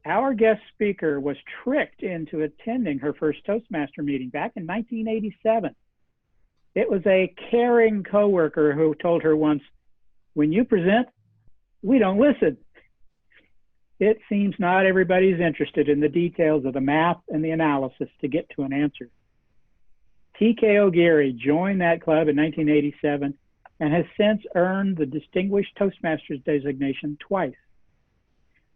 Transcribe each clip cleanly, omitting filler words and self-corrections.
Our guest speaker was tricked into attending her first Toastmaster meeting back in 1987. It was a caring coworker who told her once, "When you present, we don't listen." It seems not everybody's interested in the details of the math and the analysis to get to an answer. TK O'Geary joined that club in 1987 and has since earned the Distinguished Toastmasters designation twice.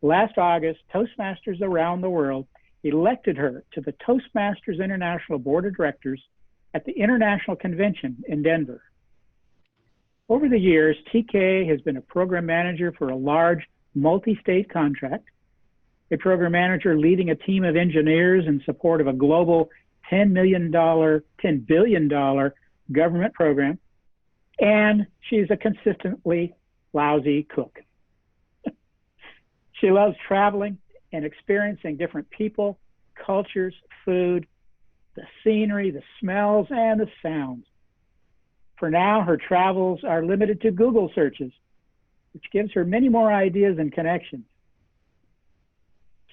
Last August, Toastmasters around the world elected her to the Toastmasters International Board of Directors at the International Convention in Denver. Over the years, TK has been a program manager for a large multi-state contract, a program manager leading a team of engineers in support of a global $10 billion government program, and she's a consistently lousy cook. She loves traveling and experiencing different people, cultures, food, the scenery, the smells, and the sounds. For now, her travels are limited to Google searches, which gives her many more ideas and connections.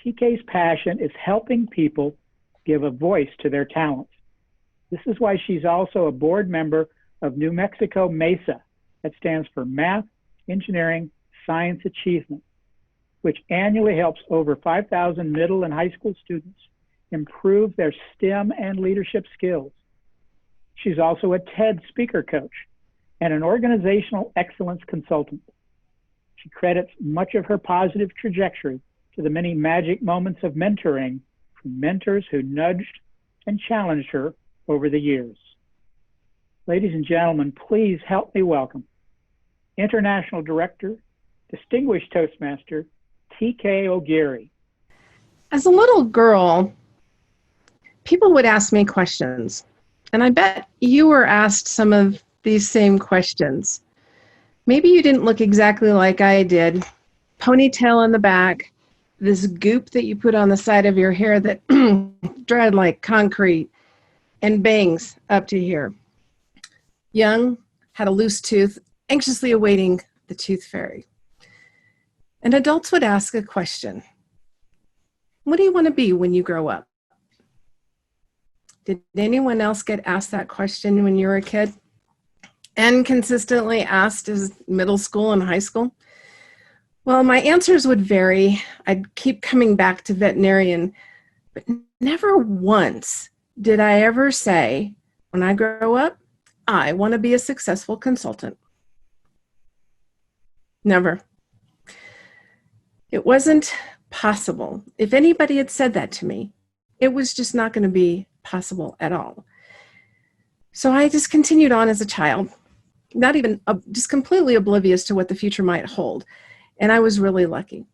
TK's passion is helping people give a voice to their talents. This is why she's also a board member of New Mexico MESA, that stands for Math, Engineering, Science Achievement, which annually helps over 5,000 middle and high school students improve their STEM and leadership skills. She's also a TED speaker coach and an organizational excellence consultant. She credits much of her positive trajectory to the many magic moments of mentoring from mentors who nudged and challenged her over the years. Ladies and gentlemen, please help me welcome International Director, Distinguished Toastmaster, TK O'Geary. As a little girl, people would ask me questions, and I bet you were asked some of these same questions. Maybe you didn't look exactly like I did. Ponytail in the back, this goop that you put on the side of your hair that dried like concrete, and bangs up to here. Young, had a loose tooth, anxiously awaiting the tooth fairy. And adults would ask a question. What do you want to be when you grow up? Did anyone else get asked that question when you were a kid? And consistently asked as middle school and high school? Well, my answers would vary. I'd keep coming back to veterinarian, but never once did I ever say, when I grow up, I want to be a successful consultant. Never. It wasn't possible. If anybody had said that to me, it was just not going to be possible at all. So I just continued on as a child, not even just completely oblivious to what the future might hold. And I was really lucky.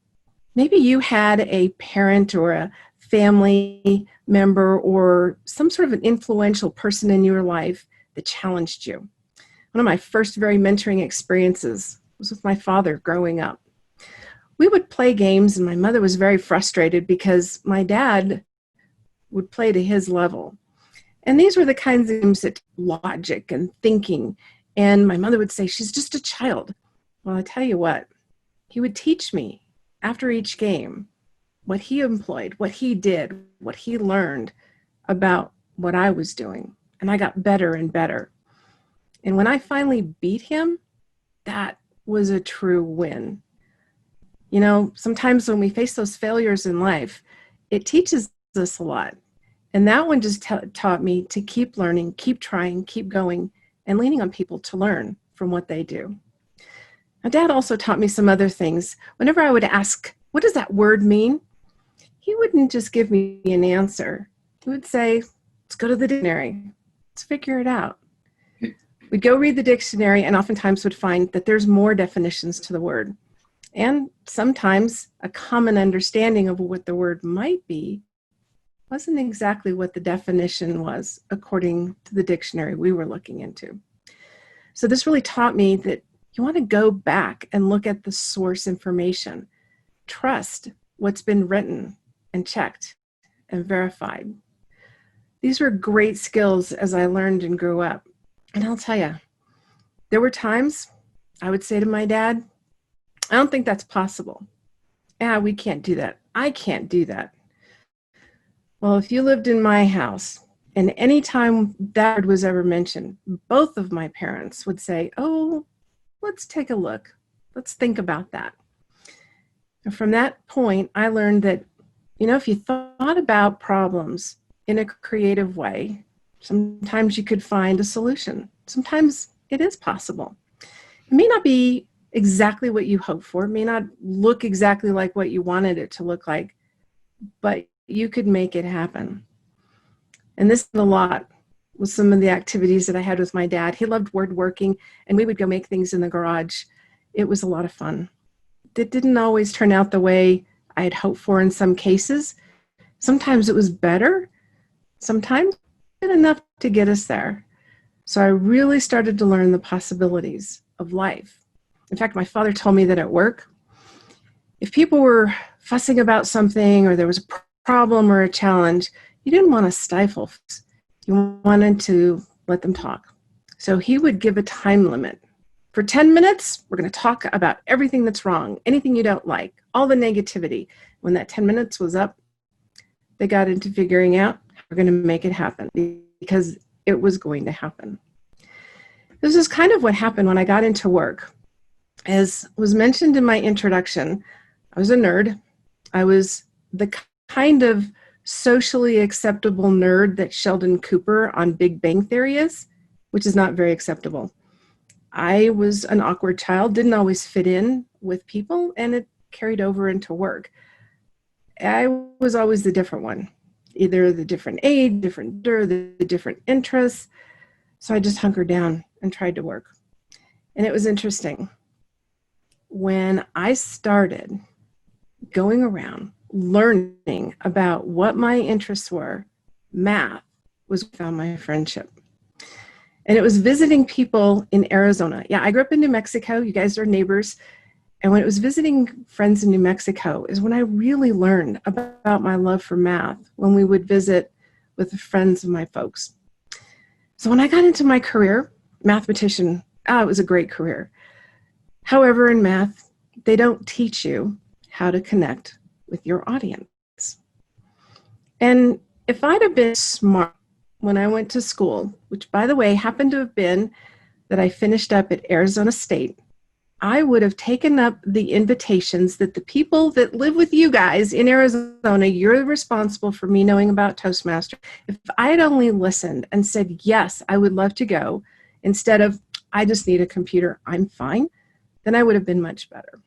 Maybe you had a parent or a family member or some sort of an influential person in your life that challenged you. One of my first very mentoring experiences was with my father growing up. We would play games, and my mother was very frustrated because my dad would play to his level. And these were the kinds of games that logic and thinking. And my mother would say, she's just a child. Well, I tell you what, he would teach me after each game what he employed, what he did, what he learned about what I was doing. And I got better and better. And when I finally beat him, that was a true win. You know, sometimes when we face those failures in life, it teaches us a lot. And that one just taught me to keep learning, keep trying, keep going, and leaning on people to learn from what they do. My dad also taught me some other things. Whenever I would ask, what does that word mean? He wouldn't just give me an answer. He would say, let's go to the dictionary. Let's figure it out. We'd go read the dictionary and oftentimes would find that there's more definitions to the word. And sometimes a common understanding of what the word might be wasn't exactly what the definition was according to the dictionary we were looking into. So this really taught me that you want to go back and look at the source information. Trust what's been written and checked and verified. These were great skills as I learned and grew up. And I'll tell you, there were times I would say to my dad, I don't think that's possible. Yeah, we can't do that. I can't do that. Well, if you lived in my house and any time that word was ever mentioned, both of my parents would say, oh, let's take a look. Let's think about that. And from that point, I learned that, if you thought about problems in a creative way, sometimes you could find a solution. Sometimes it is possible. It may not be exactly what you hoped for. It may not look exactly like what you wanted it to look like, but you could make it happen. And this is a lot with some of the activities that I had with my dad. He loved woodworking, and we would go make things in the garage. It was a lot of fun. It didn't always turn out the way I had hoped for in some cases. Sometimes it was better. Sometimes it was enough to get us there. So I really started to learn the possibilities of life. In fact, my father told me that at work, if people were fussing about something or there was a problem or a challenge, you didn't want to stifle. You wanted to let them talk. So he would give a time limit. For 10 minutes, we're going to talk about everything that's wrong, anything you don't like, all the negativity. When that 10 minutes was up, they got into figuring out how we're going to make it happen, because it was going to happen. This is kind of what happened when I got into work. As was mentioned in my introduction, I was a nerd. I was the kind of socially acceptable nerd that Sheldon Cooper on Big Bang Theory is, which is not very acceptable. I was an awkward child, didn't always fit in with people, and it carried over into work. I was always the different one, either the different age, different gender, the different interests. So I just hunkered down and tried to work. And it was interesting. When I started going around learning about what my interests were, math was what I found my friendship. And it was visiting people in Arizona. Yeah, I grew up in New Mexico. You guys are neighbors. And when it was visiting friends in New Mexico is when I really learned about my love for math, when we would visit with the friends of my folks. So when I got into my career, mathematician, it was a great career. However, in math, they don't teach you how to connect with your audience. And if I'd have been smart when I went to school, which by the way happened to have been that I finished up at Arizona State, I would have taken up the invitations that the people that live with you guys in Arizona, you're responsible for me knowing about Toastmaster. If I had only listened and said, yes, I would love to go, instead of, I just need a computer, I'm fine, then I would have been much better.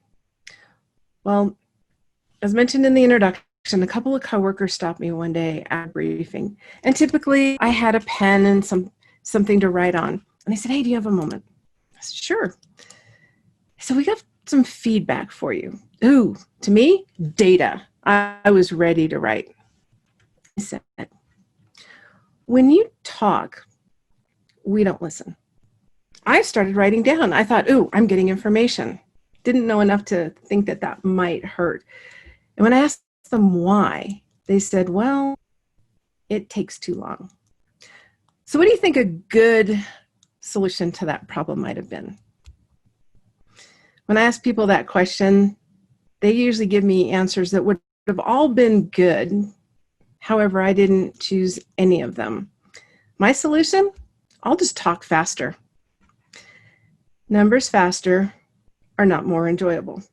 Well, as mentioned in the introduction, a couple of coworkers stopped me one day at a briefing. And typically I had a pen and something to write on. And they said, hey, do you have a moment? I said, sure. So we got some feedback for you. Ooh, to me, data. I was ready to write. I said, when you talk, we don't listen. I started writing down. I thought, ooh, I'm getting information. Didn't know enough to think that that might hurt. And when I asked them why, they said, well, it takes too long. So what do you think a good solution to that problem might have been? When I ask people that question, they usually give me answers that would have all been good. However, I didn't choose any of them. My solution? I'll just talk faster. Numbers faster are not more enjoyable.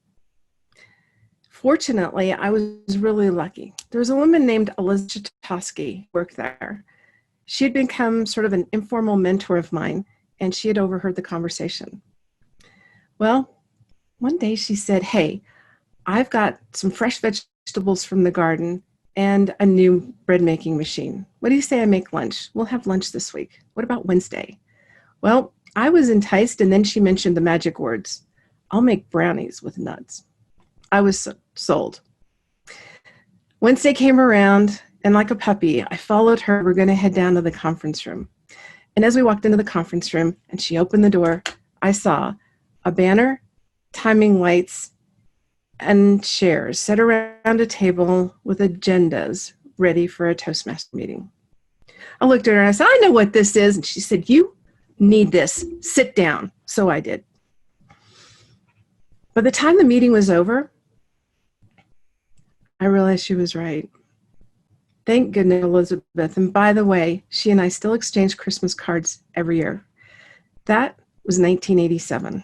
Fortunately, I was really lucky. There was a woman named Elizabeth Chatosky who worked there. She had become sort of an informal mentor of mine, and she had overheard the conversation. Well, one day she said, hey, I've got some fresh vegetables from the garden and a new bread making machine. What do you say I make lunch? We'll have lunch this week. What about Wednesday? Well, I was enticed, and then she mentioned the magic words. I'll make brownies with nuts. I was sold. Wednesday came around, and like a puppy, I followed her. We're going to head down to the conference room. And as we walked into the conference room and she opened the door, I saw a banner, timing lights, and chairs set around a table with agendas ready for a Toastmaster meeting. I looked at her and I said, I know what this is. And she said, you need this. Sit down. So I did. By the time the meeting was over, I realized she was right. Thank goodness, Elizabeth. And by the way, she and I still exchange Christmas cards every year. That was 1987.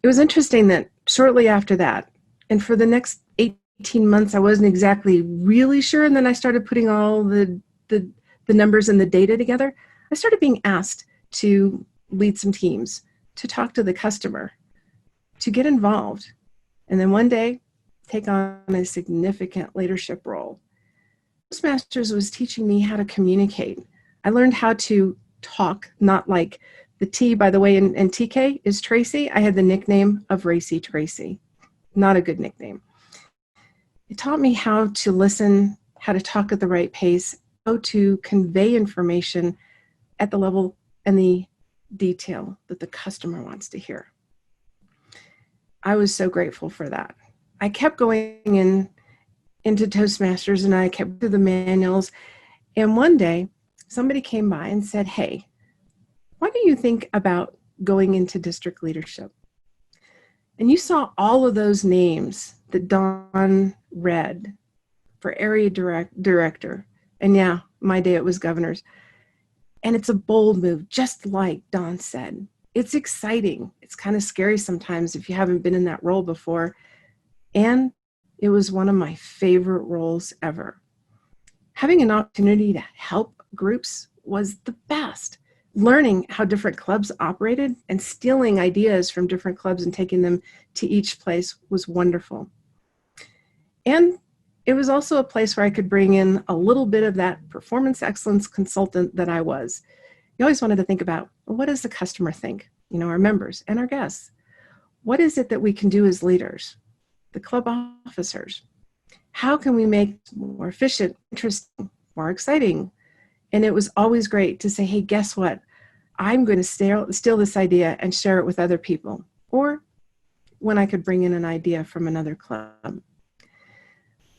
It was interesting that shortly after that, and for the next 18 months, I wasn't exactly really sure. And then I started putting all the numbers and the data together. I started being asked to lead some teams, to talk to the customer, to get involved. And then one day, take on a significant leadership role. Toastmasters was teaching me how to communicate. I learned how to talk, not like the T, by the way, in TK is Tracy. I had the nickname of Racy Tracy. Not a good nickname. It taught me how to listen, how to talk at the right pace, how to convey information at the level and the detail that the customer wants to hear. I was so grateful for that. I kept going into Toastmasters and I kept through the manuals. And one day somebody came by and said, hey, what do you think about going into district leadership? And you saw all of those names that Don read for area director. And yeah, my day it was governors. And it's a bold move, just like Don said. It's exciting. It's kind of scary sometimes if you haven't been in that role before. And it was one of my favorite roles ever. Having an opportunity to help groups was the best. Learning how different clubs operated and stealing ideas from different clubs and taking them to each place was wonderful. And it was also a place where I could bring in a little bit of that performance excellence consultant that I was. You always wanted to think about, well, what does the customer think? You know, our members and our guests. What is it that we can do as leaders? The club officers. How can we make it more efficient, interesting, more exciting? And it was always great to say, hey, guess what? I'm going to steal this idea and share it with other people. Or when I could bring in an idea from another club.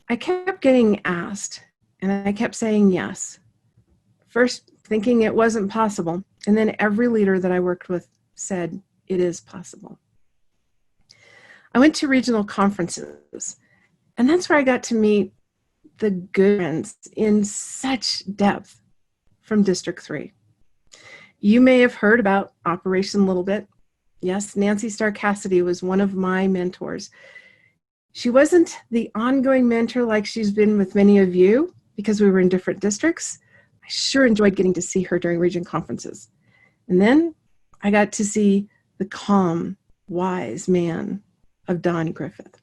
I kept getting asked and I kept saying yes. First thinking it wasn't possible. And then every leader that I worked with said, it is possible. I went to regional conferences, and that's where I got to meet the good friends in such depth from District 3. You may have heard about Operation Little Bit. Yes, Nancy Starr Cassidy was one of my mentors. She wasn't the ongoing mentor like she's been with many of you because we were in different districts. I sure enjoyed getting to see her during region conferences. And then I got to see the calm, wise man of Don Griffith.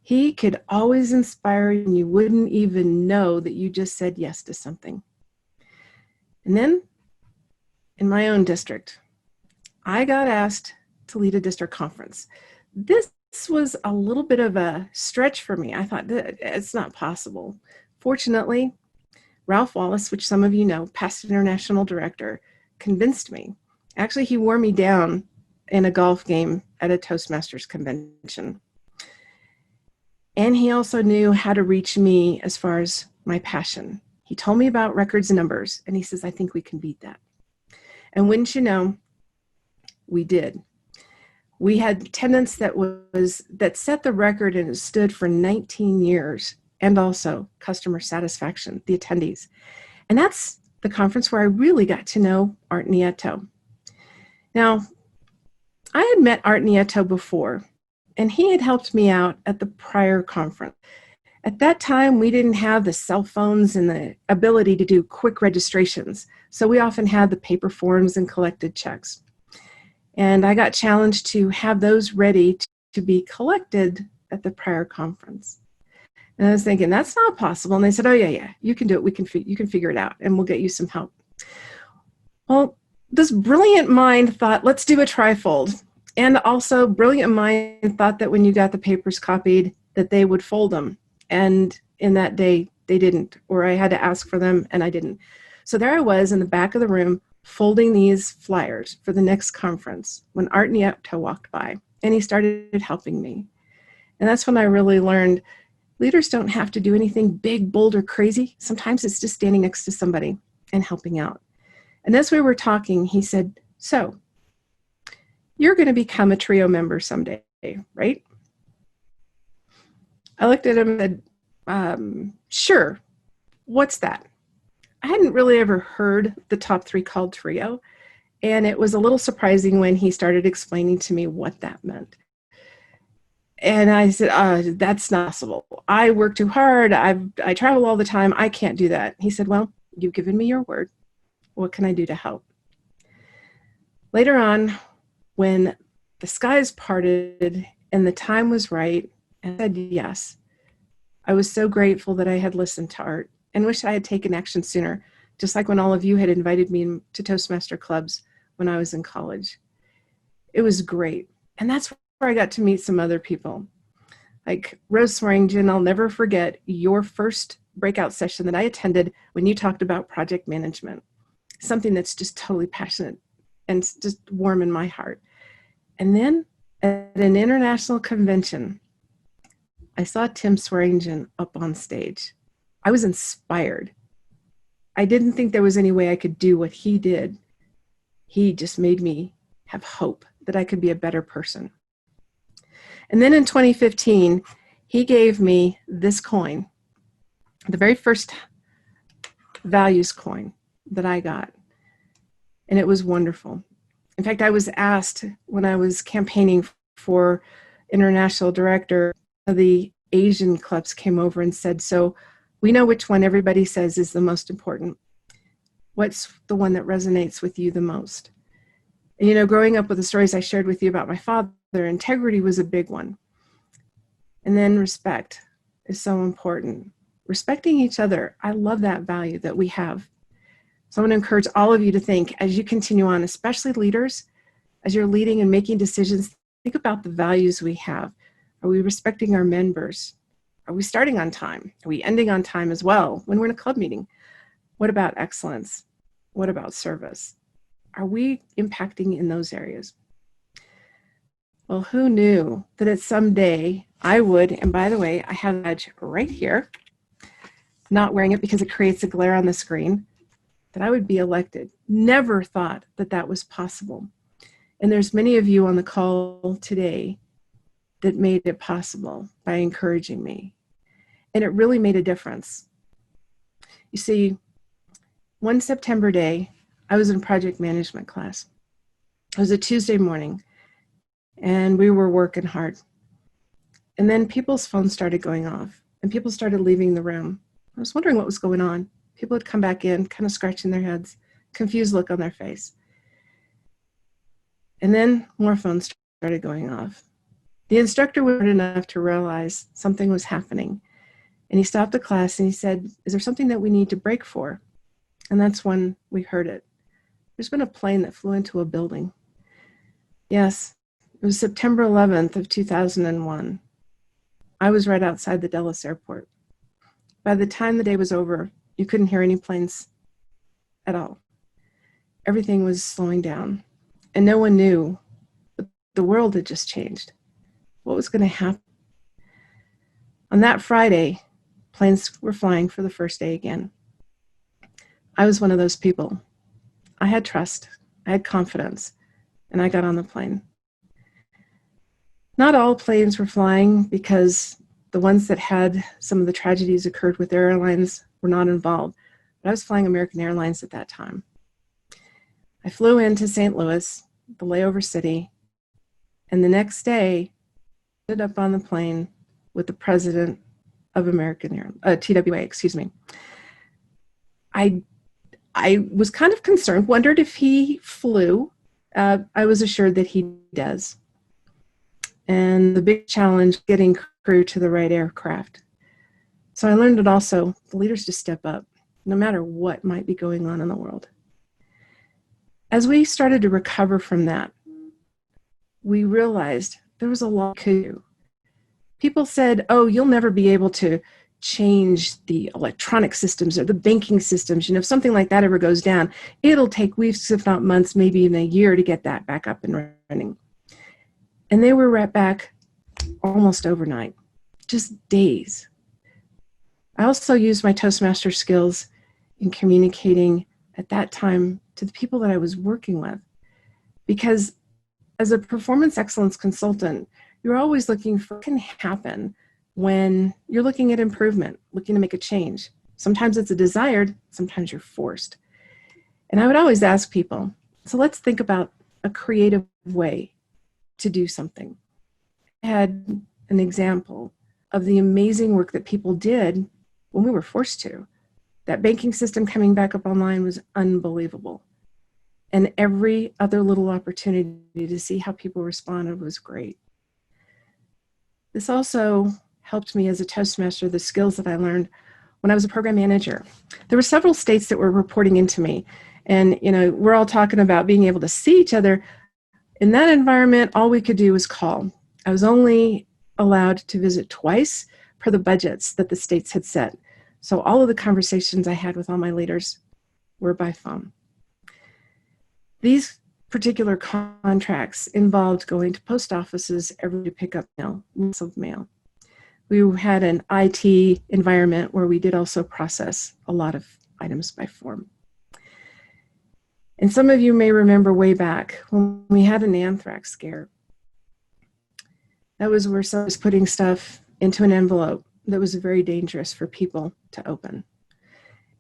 He could always inspire you and you wouldn't even know that you just said yes to something. And then in my own district, I got asked to lead a district conference. This was a little bit of a stretch for me. I thought it's not possible. Fortunately, Ralph Wallace, which some of you know, past international director, convinced me. Actually, he wore me down in a golf game at a Toastmasters convention. And he also knew how to reach me as far as my passion. He told me about records and numbers, and he says, I think we can beat that. And wouldn't you know, we did. We had attendance that set the record, and it stood for 19 years, and also customer satisfaction, the attendees. And that's the conference where I really got to know Art Nieto. Now, I had met Art Nieto before, and he had helped me out at the prior conference. At that time, we didn't have the cell phones and the ability to do quick registrations, so we often had the paper forms and collected checks. And I got challenged to have those ready to be collected at the prior conference. And I was thinking, that's not possible. And they said, oh, yeah, you can do it. You can figure it out, and we'll get you some help. Well, this brilliant mind thought, let's do a trifold. And also, brilliant mind thought that when you got the papers copied, that they would fold them. And in that day, they didn't, or I had to ask for them, and I didn't. So there I was in the back of the room, folding these flyers for the next conference when Art Nieto walked by, and he started helping me. And that's when I really learned leaders don't have to do anything big, bold, or crazy. Sometimes it's just standing next to somebody and helping out. And as we were talking, he said, so you're going to become a trio member someday, right? I looked at him and said, sure, what's that? I hadn't really ever heard the top 3 called trio, and it was a little surprising when he started explaining to me what that meant. And I said, that's not possible. I work too hard. I travel all the time. I can't do that. He said, well, you've given me your word. What can I do to help? Later on, when the skies parted and the time was right, and I said yes, I was so grateful that I had listened to Art and wish I had taken action sooner, just like when all of you had invited me to Toastmaster clubs when I was in college. It was great. And that's where I got to meet some other people. Like Rose Swearingen, I'll never forget your first breakout session that I attended when you talked about project management, something that's just totally passionate and just warm in my heart. And then at an international convention, I saw Tim Swearingen up on stage. I was inspired. I didn't think there was any way I could do what he did. He just made me have hope that I could be a better person. And then in 2015, he gave me this coin, the very first values coin that I got. And it was wonderful. In fact, I was asked when I was campaigning for international director, the Asian clubs came over and said, so we know which one everybody says is the most important. What's the one that resonates with you the most? And, you know, growing up with the stories I shared with you about my father, integrity was a big one. And then respect is so important. Respecting each other. I love that value that we have. So I want to encourage all of you to think as you continue on, especially leaders, as you're leading and making decisions, think about the values we have. Are we respecting our members? Are we starting on time? Are we ending on time as well when we're in a club meeting? What about excellence? What about service? Are we impacting in those areas? Well, who knew that at someday I would, and by the way, I have a badge right here, not wearing it because it creates a glare on the screen, that I would be elected. Never thought that that was possible. And there's many of you on the call today that made it possible by encouraging me. And it really made a difference. You see, one September day, I was in project management class. It was a Tuesday morning, and we were working hard. And then people's phones started going off, and people started leaving the room. I was wondering what was going on. People would come back in, kind of scratching their heads, confused look on their face. And then more phones started going off. The instructor was smart enough to realize something was happening. And he stopped the class and he said, is there something that we need to break for? And that's when we heard it. There's been a plane that flew into a building. Yes, it was September 11th of 2001. I was right outside the Dallas airport. By the time the day was over, you couldn't hear any planes at all. Everything was slowing down. And no one knew, but the world had just changed. What was going to happen? On that Friday, planes were flying for the first day again. I was one of those people. I had trust, I had confidence, and I got on the plane. Not all planes were flying because the ones that had some of the tragedies occurred with their airlines were not involved. But I was flying American Airlines at that time. I flew into St. Louis, the layover city, and the next day, I ended up on the plane with the president of TWA, excuse me. I was kind of concerned, wondered if he flew. I was assured that he does. And the big challenge, getting crew to the right aircraft. So I learned that also the leaders just step up, no matter what might be going on in the world. As we started to recover from that, we realized there was a lot to do. People said, oh, you'll never be able to change the electronic systems or the banking systems. You know, if something like that ever goes down, it'll take weeks, if not months, maybe even a year to get that back up and running. And they were right back almost overnight, just days. I also used my Toastmaster skills in communicating at that time to the people that I was working with. Because as a performance excellence consultant, you're always looking for what can happen when you're looking at improvement, looking to make a change. Sometimes it's a desired, sometimes you're forced. And I would always ask people, so let's think about a creative way to do something. I had an example of the amazing work that people did when we were forced to. That banking system coming back up online was unbelievable. And every other little opportunity to see how people responded was great. This also helped me as a Toastmaster, the skills that I learned when I was a program manager. There were several states that were reporting into me. And, we're all talking about being able to see each other. In that environment, all we could do was call. I was only allowed to visit twice per the budgets that the states had set. So all of the conversations I had with all my leaders were by phone. These particular contracts involved going to post offices every day to pick up mail, lots of mail. We had an IT environment where we did also process a lot of items by form. And some of you may remember way back when we had an anthrax scare. That was where someone was putting stuff into an envelope that was very dangerous for people to open.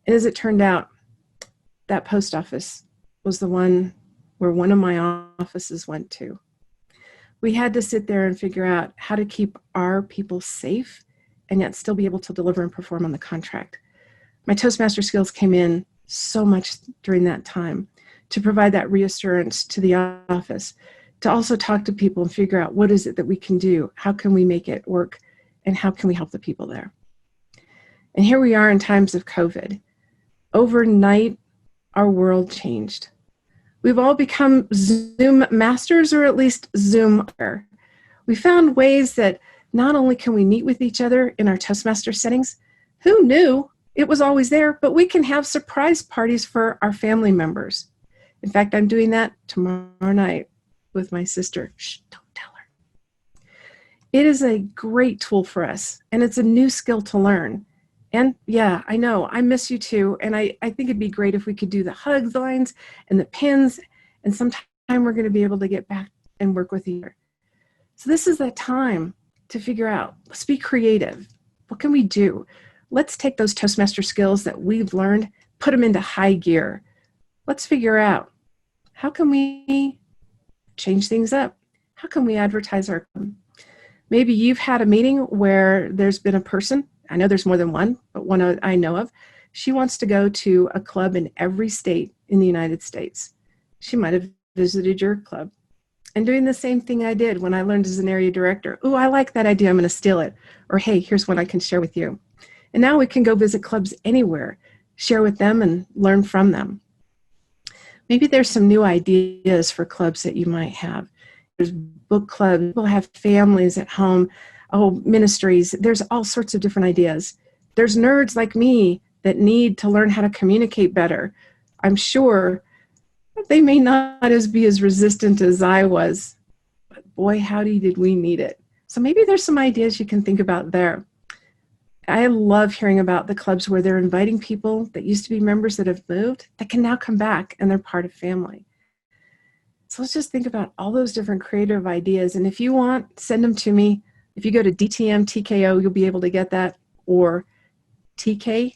And as it turned out, that post office was the one where one of my offices went to. We had to sit there and figure out how to keep our people safe and yet still be able to deliver and perform on the contract. My Toastmaster skills came in so much during that time to provide that reassurance to the office, to also talk to people and figure out what is it that we can do, how can we make it work, and how can we help the people there. And here we are in times of COVID. Overnight, our world changed. We've all become Zoom masters, or at least Zoom. We found ways that not only can we meet with each other in our Toastmaster settings, who knew it was always there, but we can have surprise parties for our family members. In fact, I'm doing that tomorrow night with my sister. Shh, don't tell her. It is a great tool for us, and it's a new skill to learn. And yeah, I know, I miss you too, and I think it'd be great if we could do the hugs lines and the pins, and sometime we're going to be able to get back and work with each other. So this is that time to figure out, let's be creative. What can we do? Let's take those Toastmaster skills that we've learned, put them into high gear. Let's figure out, how can we change things up? How can we advertise our club? Maybe you've had a meeting where there's been a person, I know there's more than one, but one I know of, she wants to go to a club in every state in the United States. She might have visited your club and doing the same thing I did when I learned as an area director. Oh, I like that idea, I'm gonna steal it. Or hey, here's one I can share with you. And now we can go visit clubs anywhere, share with them and learn from them. Maybe there's some new ideas for clubs that you might have. There's book clubs, people have families at home, ministries. There's all sorts of different ideas. There's nerds like me that need to learn how to communicate better. I'm sure they may not be as resistant as I was, but boy, howdy did we need it. So maybe there's some ideas you can think about there. I love hearing about the clubs where they're inviting people that used to be members that have moved that can now come back and they're part of family. So let's just think about all those different creative ideas. And if you want, send them to me. If you go to DTM TKO, you'll be able to get that, or TK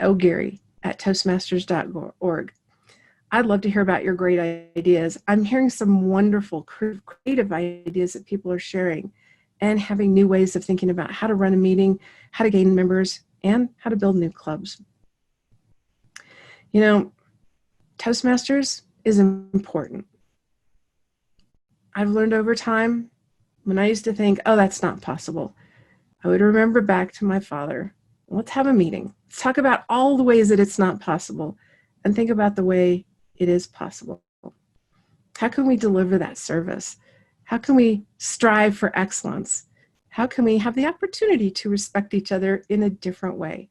O'Geary at toastmasters.org. I'd love to hear about your great ideas. I'm hearing some wonderful creative ideas that people are sharing and having new ways of thinking about how to run a meeting, how to gain members, and how to build new clubs. Toastmasters is important. I've learned over time, when I used to think, oh, that's not possible, I would remember back to my father. Let's have a meeting. Let's talk about all the ways that it's not possible and think about the way it is possible. How can we deliver that service? How can we strive for excellence? How can we have the opportunity to respect each other in a different way?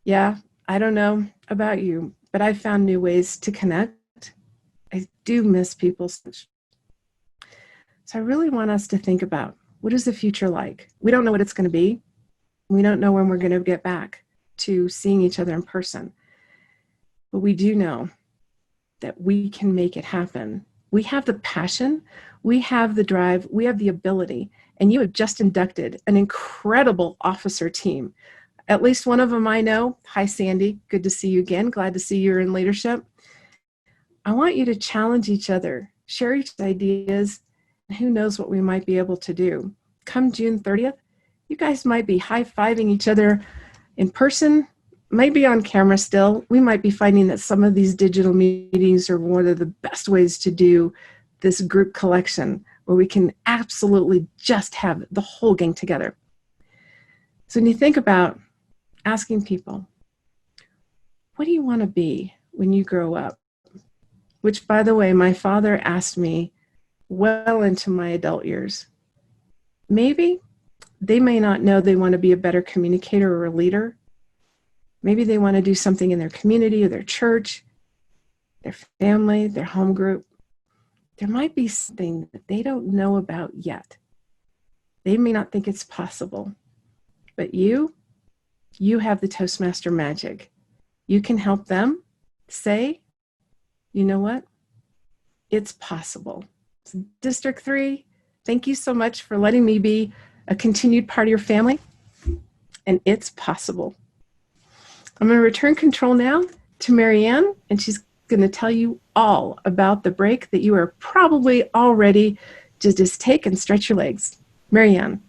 Yeah, I don't know about you, but I've found new ways to connect. I do miss people. So I really want us to think about, what is the future like? We don't know what it's going to be. We don't know when we're going to get back to seeing each other in person. But we do know that we can make it happen We have the passion, we have the drive, we have the ability, and you have just inducted an incredible officer team. At least one of them I know. Hi, Sandy. Good to see you again. Glad to see you're in leadership. I want you to challenge each other, share each ideas, and who knows what we might be able to do. Come June 30th, you guys might be high-fiving each other in person, might be on camera still. We might be finding that some of these digital meetings are one of the best ways to do this group collection, where we can absolutely just have the whole gang together. So when you think about asking people, what do you want to be when you grow up? Which, by the way, my father asked me well into my adult years. Maybe they may not know they want to be a better communicator or a leader. Maybe they want to do something in their community or their church, their family, their home group. There might be something that they don't know about yet. They may not think it's possible, but you have the Toastmaster magic. You can help them say, you know what? It's possible. So District 3, thank you so much for letting me be a continued part of your family, and it's possible. I'm going to return control now to Marianne, and she's going to tell you all about the break that you are probably all ready to just take and stretch your legs. Marianne.